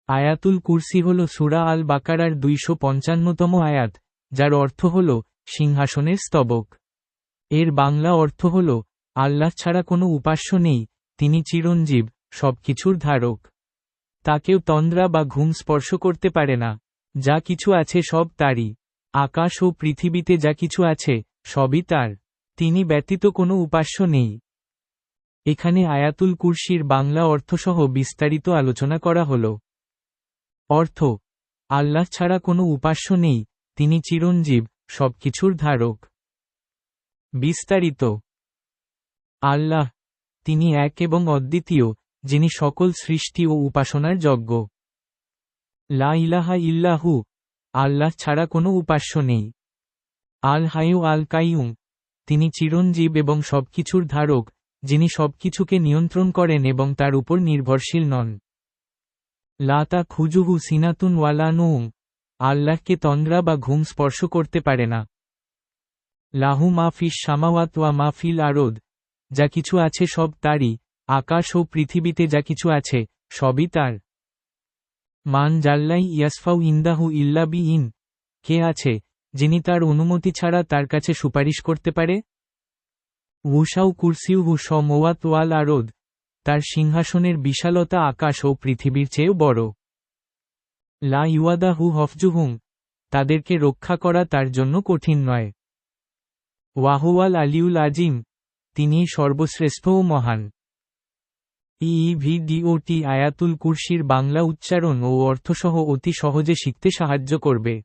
আয়াতুল কুরসি হল সূরা আল বাকারার 255তম আয়াত, যার অর্থ হল সিংহাসনের স্তবক। এর বাংলা অর্থ হল, আল্লাহ ছাড়া কোনো উপাস্য নেই, তিনি চিরঞ্জীব, সবকিছুর ধারক। তাকেও তন্দ্রা বা ঘুম স্পর্শ করতে পারে না। যা কিছু আছে সব তারই। আকাশ ও পৃথিবীতে যা কিছু আছে, সবই তার। তিনি ব্যতীত কোনো উপাস্য নেই। এখানে আয়াতুল কুরসির বাংলা অর্থসহ বিস্তারিত আলোচনা করা হল। অর্থ: আল্লাহ ছাড়া কোনো উপাস্য নেই, তিনি চিরঞ্জীব, সবকিছুর ধারক। বিস্তারিত: আল্লাহ, তিনি এক এবং অদ্বিতীয়, যিনি সকল সৃষ্টি ও উপাসনার যোগ্য। লা ইলাহা ইল্লাহু, আল্লাহ ছাড়া কোনো উপাস্য নেই। আল হাইয়ু আল কাইয়ুম, তিনি চিরঞ্জীব এবং সবকিছুর ধারক, যিনি সবকিছুকে নিয়ন্ত্রণ করেন এবং তার উপর নির্ভরশীল নন। লা তাখুযুহু সিনাতুন ওয়ালা নওম, আল্লাহকে তন্দ্রা বা ঘুম স্পর্শ করতে পারে না। লাহু মা ফিস সামাওয়াত ওয়া মা ফিল আরদ, যা কিছু আছে সব তারই, আকাশ ও পৃথিবীতে যা কিছু আছে, সবই তার। মান জাল্লাই ইয়াসফাউ ইনদাহু ইল্লা বিইন, কে আছে, যিনি তার অনুমতি ছাড়া তার কাছে সুপারিশ করতে পারে? ওয়াসাউ কুরসিউহু সমওয়াত ওয়াল আরদ, তার সিংহাসনের বিশালতা আকাশ ও পৃথিবীর চেয়েও বড়। লা ইউয়াদাহু হফজুহুম, তাদেরকে রক্ষা করা তার জন্য কঠিন নয়। ওয়াহুয়াল আলিউল আজিম, তিনিই সর্বশ্রেষ্ঠ ও মহান। এই ভিডিওটি আয়াতুল কুরসির বাংলা উচ্চারণ ও অর্থসহ অতি সহজে শিখতে সাহায্য করবে।